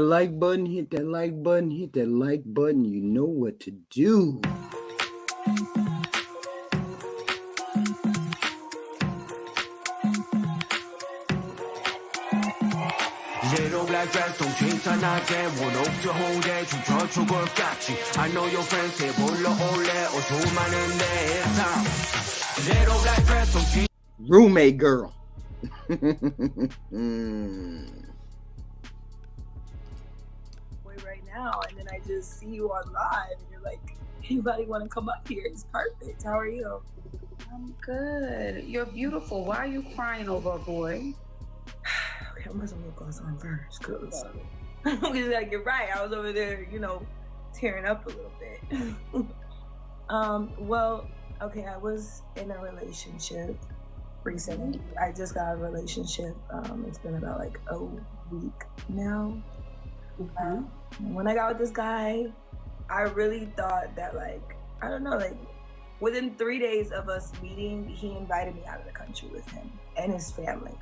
Like button, hit that like button, hit that like button. You know what to do. Little black dress, don't change the night. One up to hold it, to touch your girl catchy. I know your friends say, Bola ole, or so man in there. Little black dress, don't change. Roommate girl. Right now, and then I just see you on live, and you're like, anybody want to come up here? It's perfect. How are you? I'm good. You're beautiful. Why are you crying over a boy? Okay, I'm gonna put some lip gloss on first, cause we just gotta get right. I was over there, tearing up a little bit. Well, okay, I was in a relationship recently. I just got a relationship. It's been about like a week now. When I got with this guy, I really thought that, I don't know, within 3 days of us meeting, he invited me out of the country with him and his family.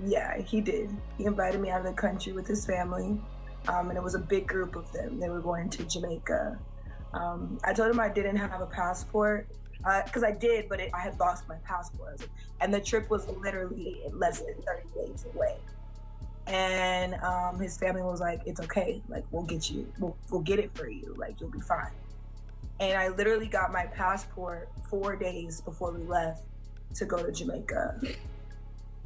Yeah, he did. He invited me out of the country with his family, and it was a big group of them. They were going to Jamaica. I told him I didn't have a passport, because I did, but I had lost my passport. And the trip was literally less than 30 days away. And his family was like, it's okay, we'll get it for you, you'll be fine. And I literally got my passport 4 days before we left to go to Jamaica.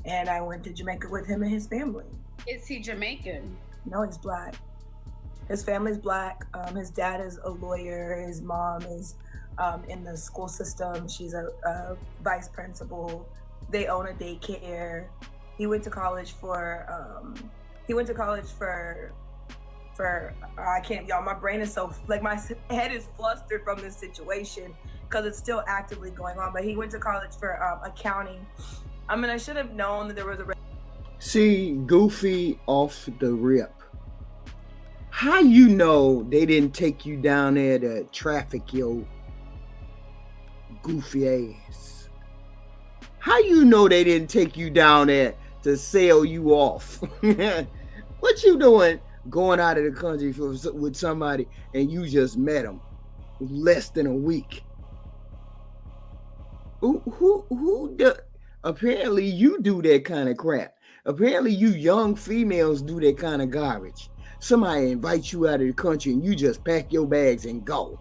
And I went to Jamaica with him and his family. Is he Jamaican? No, he's Black. His family's Black. His dad is a lawyer. His mom is in the school system. She's a vice principal. They own a daycare. He went to college for I can't, y'all, my brain is so, my head is flustered from this situation because it's still actively going on, but he went to college for accounting. I mean, I should have known that there was a... See, Goofy off the rip. How you know they didn't take you down there to traffic your goofy ass? How you know they didn't take you down there to sell you off? What you doing going out of the country with somebody and you just met them less than a week? Who apparently you do that kind of crap. Apparently you young females do that kind of garbage. Somebody invites you out of the country and you just pack your bags and go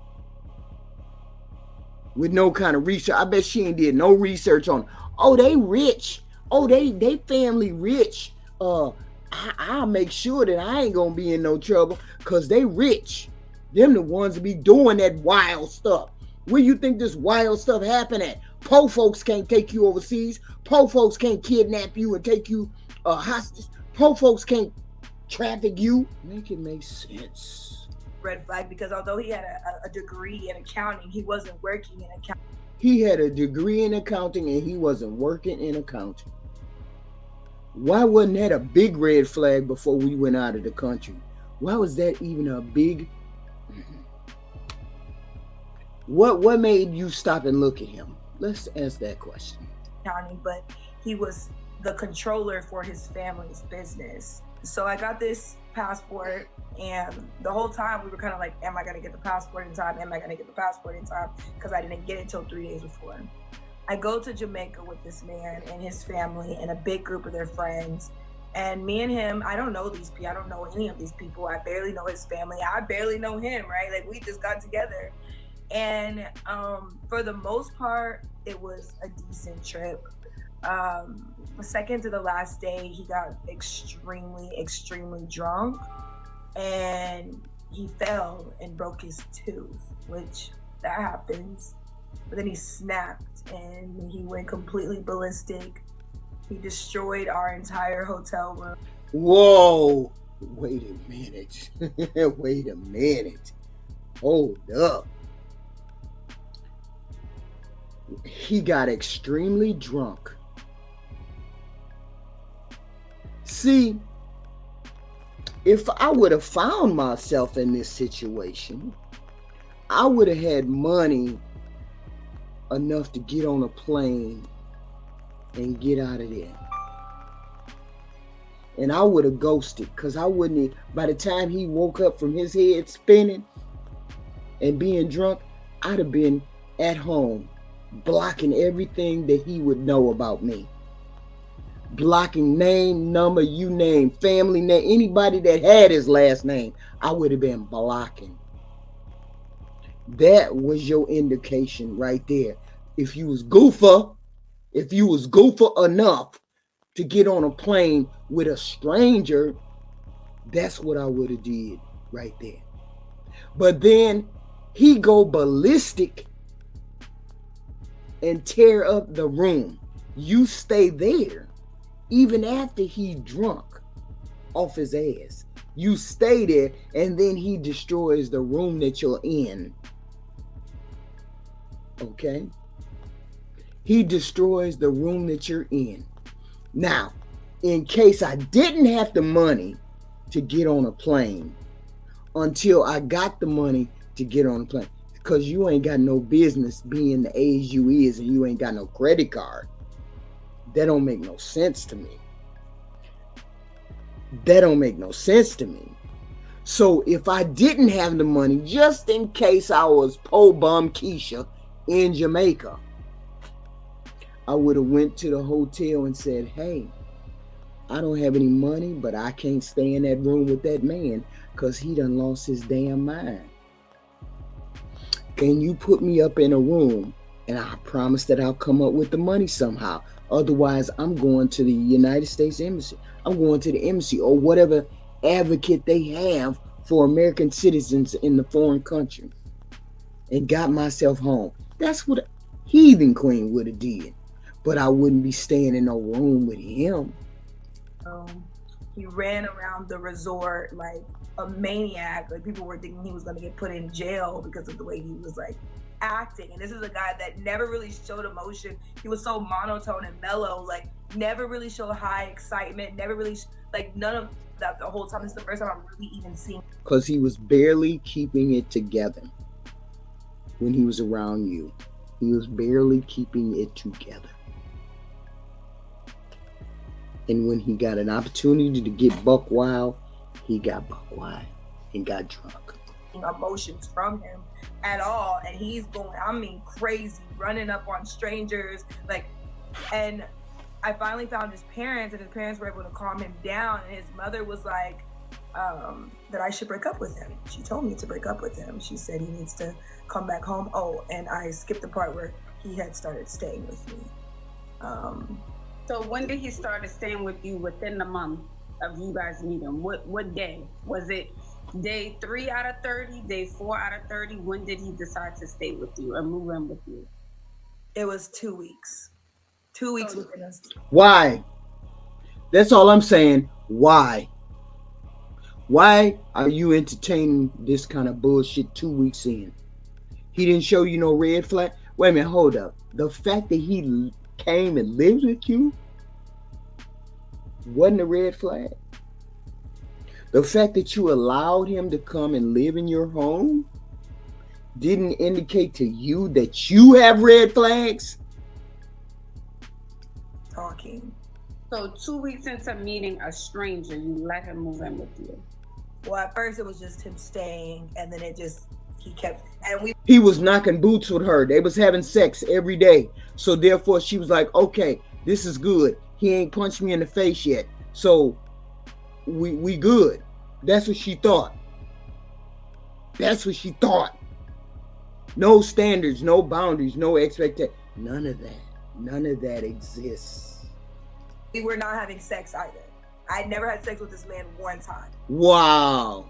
with no kind of research. I bet she ain't did no research on, oh, they rich. Oh, they family rich. I'll make sure that I ain't gonna be in no trouble because they rich. Them the ones that be doing that wild stuff. Where you think this wild stuff happen at? Po folks can't take you overseas. Po folks can't kidnap you and take you hostage. Po folks can't traffic you. Make it make sense. Red flag, because although he had a degree in accounting, he wasn't working in accounting. He had a degree in accounting and he wasn't working in accounting. Why wasn't that a big red flag before we went out of the country? Why was that even a big... What made you stop and look at him? Let's ask that question. Accounting, but he was the controller for his family's business. So I got this passport, and the whole time we were kind of like, am I going to get the passport in time? Am I going to get the passport in time? Because I didn't get it till 3 days before. I go to Jamaica with this man and his family and a big group of their friends. And me and him, I don't know these people. I don't know any of these people. I barely know his family. I barely know him, right? We just got together. And for the most part, it was a decent trip. Second to the last day, he got extremely, extremely drunk. And he fell and broke his tooth, which that happens. But then he snapped and he went completely ballistic. He destroyed our entire hotel room. Whoa, wait a minute. Wait a minute. Hold up. He got extremely drunk. See, if I would have found myself in this situation, I would have had money enough to get on a plane and get out of there. and I would have ghosted, because I wouldn't. By the time he woke up from his head spinning and being drunk, I'd have been at home blocking everything that he would know about me. Blocking name, number, you name, family name, anybody that had his last name, I would have been blocking. That was your indication right there. If you was goofer enough to get on a plane with a stranger, that's what I would have did right there. But then he go ballistic and tear up the room. You stay there even after he drunk off his ass. You stay there, and then he destroys the room that you're in. Okay? He destroys the room that you're in. Now, in case I didn't have the money to get on a plane until I got the money to get on a plane, because you ain't got no business being the age you is and you ain't got no credit card. That don't make no sense to me. That don't make no sense to me. So if I didn't have the money, just in case I was po bum Keisha in Jamaica, I would have went to the hotel and said, hey, I don't have any money, but I can't stay in that room with that man because he done lost his damn mind. Can you put me up in a room? And I promise that I'll come up with the money somehow. Otherwise, I'm going to the United States Embassy. I'm going to the embassy or whatever advocate they have for American citizens in the foreign country, and got myself home. That's what a heathen queen would have did. But I wouldn't be staying in no room with him. He ran around the resort like a maniac. Like, people were thinking he was going to get put in jail because of the way he was like acting. And this is a guy that never really showed emotion. He was so monotone and mellow, like never really showed high excitement, never really like none of that the whole time. This is the first time I'm really even seeing. Because he was barely keeping it together when he was around you. He was barely keeping it together. And when he got an opportunity to get buck wild, he got buck wild and got drunk. Emotions from him at all, and he's going, crazy, running up on strangers, like. And I finally found his parents, and his parents were able to calm him down. And his mother was like, that I should break up with him. She told me to break up with him. She said he needs to come back home. Oh, and I skipped the part where he had started staying with me. So when did he start staying with you within the month of you guys meeting? What day? Was it day 3 out of 30, day 4 out of 30? When did he decide to stay with you or move in with you? It was 2 weeks. 2 weeks within us. Why? That's all I'm saying. Why? Why are you entertaining this kind of bullshit 2 weeks in? He didn't show you no red flag? Wait a minute, hold up. The fact that he came and lived with you wasn't a red flag? The fact that you allowed him to come and live in your home didn't indicate to you that you have red flags? Talking. So 2 weeks into meeting a stranger, you let him move in with you? Well, at first it was just him staying, and then he was knocking boots with her. They was having sex every day. So therefore she was like, okay, this is good. He ain't punched me in the face yet. So we good. That's what she thought. That's what she thought. No standards, no boundaries, no expectations. None of that. None of that exists. We were not having sex either. I never had sex with this man one time. Wow.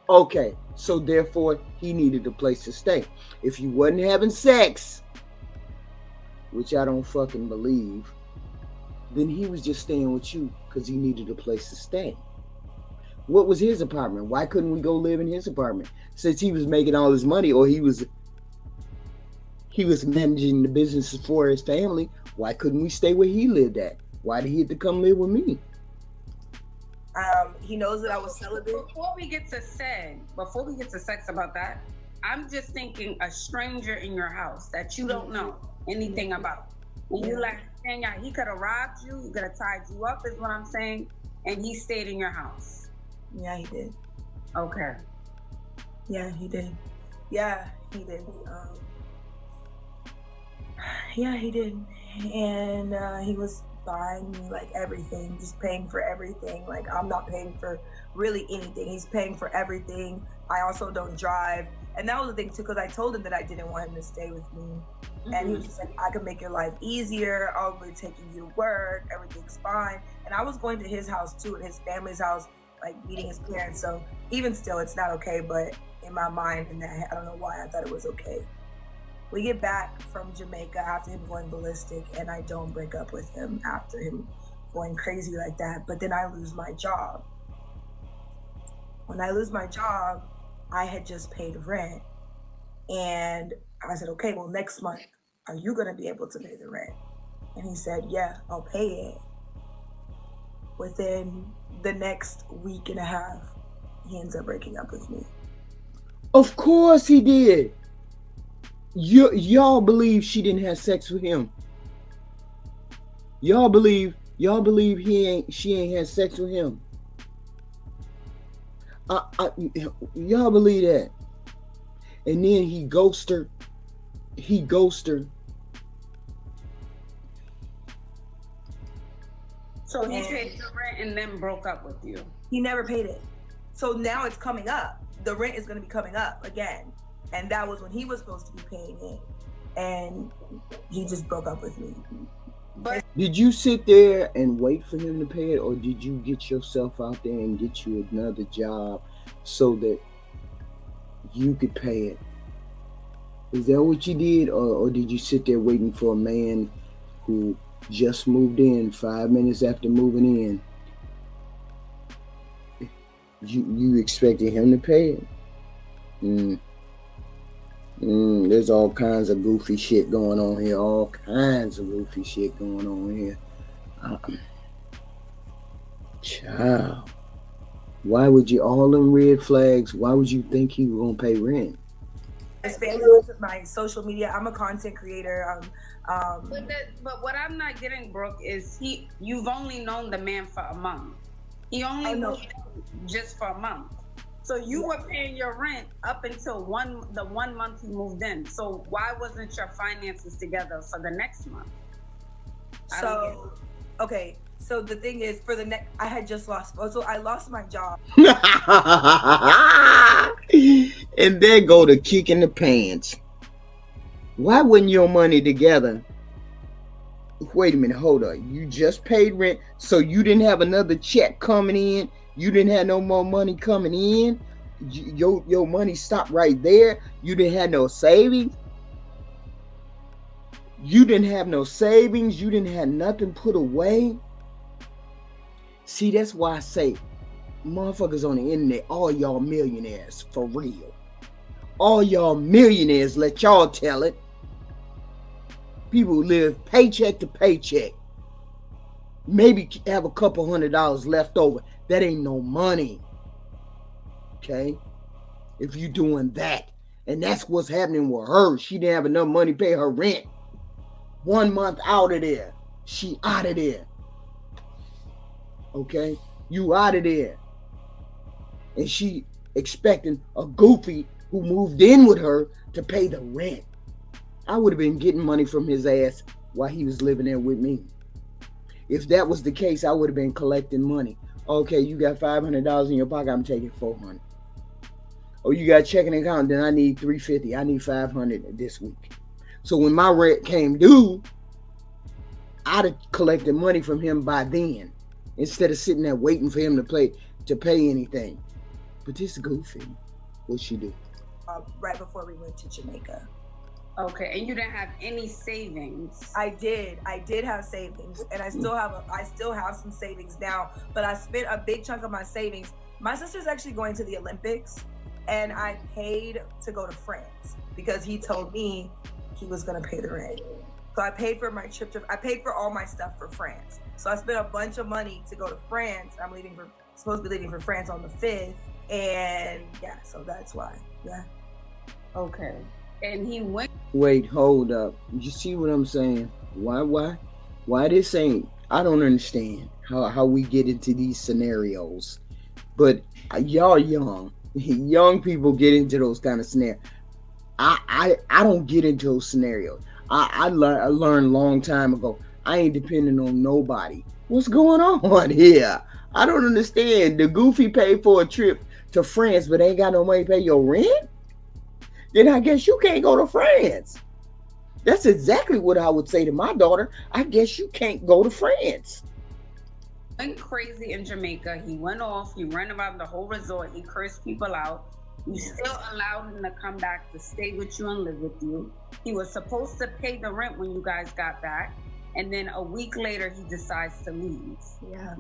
Okay, so therefore he needed a place to stay. If you wasn't having sex, which I don't fucking believe, then he was just staying with you because he needed a place to stay. What was his apartment? Why couldn't we go live in his apartment? Since he was making all his money, or he was managing the business for his family, why couldn't we stay where he lived at? Why did he have to come live with me? He knows that I was celibate. Before we get to sex about that, I'm just thinking a stranger in your house that you don't know anything about. And you like, he could have robbed you, he could have tied you up, is what I'm saying. And he stayed in your house? Yeah, he did. Okay. Yeah, he did. Yeah, he did. Yeah, he did. And he was buying me like everything, just paying for everything. Like I'm not paying for really anything. He's paying for everything. I also don't drive. And that was the thing too, because I told him that I didn't want him to stay with me. Mm-hmm. And he was just like, I can make your life easier. I'll be taking you to work. Everything's fine. And I was going to his house too, and his family's house, like meeting his parents. So even still, it's not okay. But in my mind, and I don't know why I thought it was okay. We get back from Jamaica after him going ballistic, and I don't break up with him after him going crazy like that. But then I lose my job. When I lose my job, I had just paid rent. And I said, okay, well, next month, are you going to be able to pay the rent? And he said, yeah, I'll pay it. Within the next week and a half, he ends up breaking up with me. Of course he did. Y'all believe she didn't have sex with him. Y'all believe she ain't had sex with him. Y'all believe that. And then he ghosted her. So he paid the rent and then broke up with you. He never paid it. So now it's coming up. The rent is going to be coming up again. And that was when he was supposed to be paying it. And he just broke up with me. But did you sit there and wait for him to pay it, or did you get yourself out there and get you another job so that you could pay it? Is that what you did, or did you sit there waiting for a man who just moved in 5 minutes after moving in? You expected him to pay it? There's all kinds of goofy shit going on here. Child, why would you, all them red flags, why would you think he was going to pay rent? His family looks at my social media. I'm a content creator. But what I'm not getting, Brooke, is you've only known the man for a month. He only moved in just for a month. So you were paying your rent up until the 1 month he moved in. So why wasn't your finances together for the next month? So the thing is, I had just lost. So I lost my job. And there go the kick in the pants. Why wasn't your money together? Wait a minute, hold up. You just paid rent, so you didn't have another check coming in. You didn't have no more money coming in. Your money stopped right there. You didn't have no savings. You didn't have nothing put away. See, that's why I say, motherfuckers on the internet, all y'all millionaires, for real. All y'all millionaires, let y'all tell it. People live paycheck to paycheck. Maybe have a couple $100 left over. That ain't no money. Okay? If you doing that. And that's what's happening with her. She didn't have enough money to pay her rent. 1 month out of there. She out of there. Okay? You out of there. And she expecting a goofy who moved in with her to pay the rent. I would have been getting money from his ass while he was living there with me. If that was the case, I would have been collecting money. Okay, you got $500 in your pocket, I'm taking $400. Oh, you got a checking account, then I need $350. I need $500 this week. So when my rent came due, I'd have collected money from him by then, instead of sitting there waiting for him to pay anything. But this goofy, what she do? Right before we went to Jamaica. Okay, and you didn't have any savings. I did have savings, and I still have some savings now, but I spent a big chunk of my savings. My sister's actually going to the Olympics, and I paid to go to France because he told me he was going to pay the rent. So I paid for my trip I paid for all my stuff for France. So I spent a bunch of money to go to France. I'm supposed to be leaving for France on the 5th, and yeah, so that's why. Yeah. Okay. And he went. Wait, hold up. You see what I'm saying? Why this ain't, I don't understand how we get into these scenarios. But y'all young. Young people get into those kind of scenarios. I don't get into those scenarios. I learned a long time ago. I ain't depending on nobody. What's going on here? I don't understand. The goofy paid for a trip to France, but ain't got no money to pay your rent? Then I guess you can't go to France. That's exactly what I would say to my daughter. I guess you can't go to France. Went crazy in Jamaica. He went off. He ran around the whole resort. He cursed people out. You still allowed him to come back to stay with you and live with you. He was supposed to pay the rent when you guys got back. And then a week later, he decides to leave. Yeah.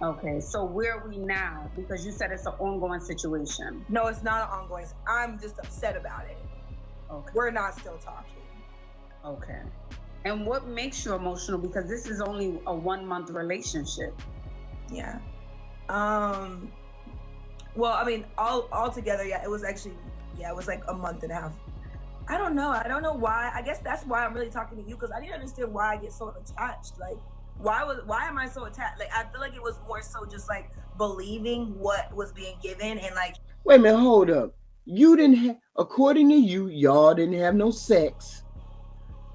Okay, so where are we now? Because you said it's an ongoing situation. No, it's not an ongoing. I'm just upset about it. Okay. We're not still talking. Okay. And what makes you emotional? Because this is only a 1 month relationship. Yeah. Well, I mean, all together, yeah, it was like a month and a half. I don't know why. I guess that's why I'm really talking to you, because I didn't understand why I get so attached. Like, why am I so attached? Like, I feel like it was more so just like believing what was being given and like. Wait a minute, hold up. You didn't have, according to you, y'all didn't have no sex.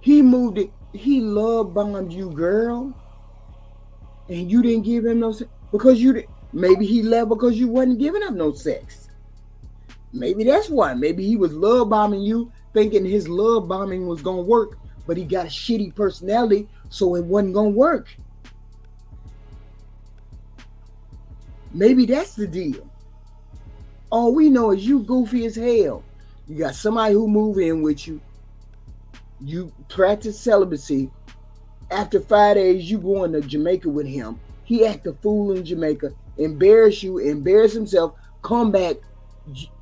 He moved it. He love bombed you, girl, and you didn't give him no sex because you didn't. Maybe he left because you wasn't giving him no sex. Maybe that's why. Maybe he was love bombing you, thinking his love bombing was gonna work, but he got a shitty personality, so it wasn't gonna work. Maybe that's the deal. All we know is you goofy as hell. You got somebody who move in with you. You practice celibacy. After 5 days, you going to Jamaica with him. He act a fool in Jamaica, embarrass you, embarrass himself, come back,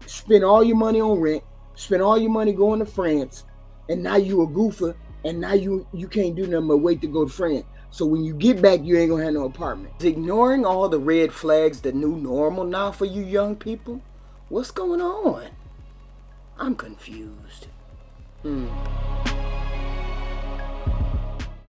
spend all your money on rent, spend all your money going to France, and now you a goofer, and now you can't do nothing but wait to go to France. So when you get back, you ain't gonna have no apartment. Is ignoring all the red flags the new normal now for you young people? What's going on? I'm confused.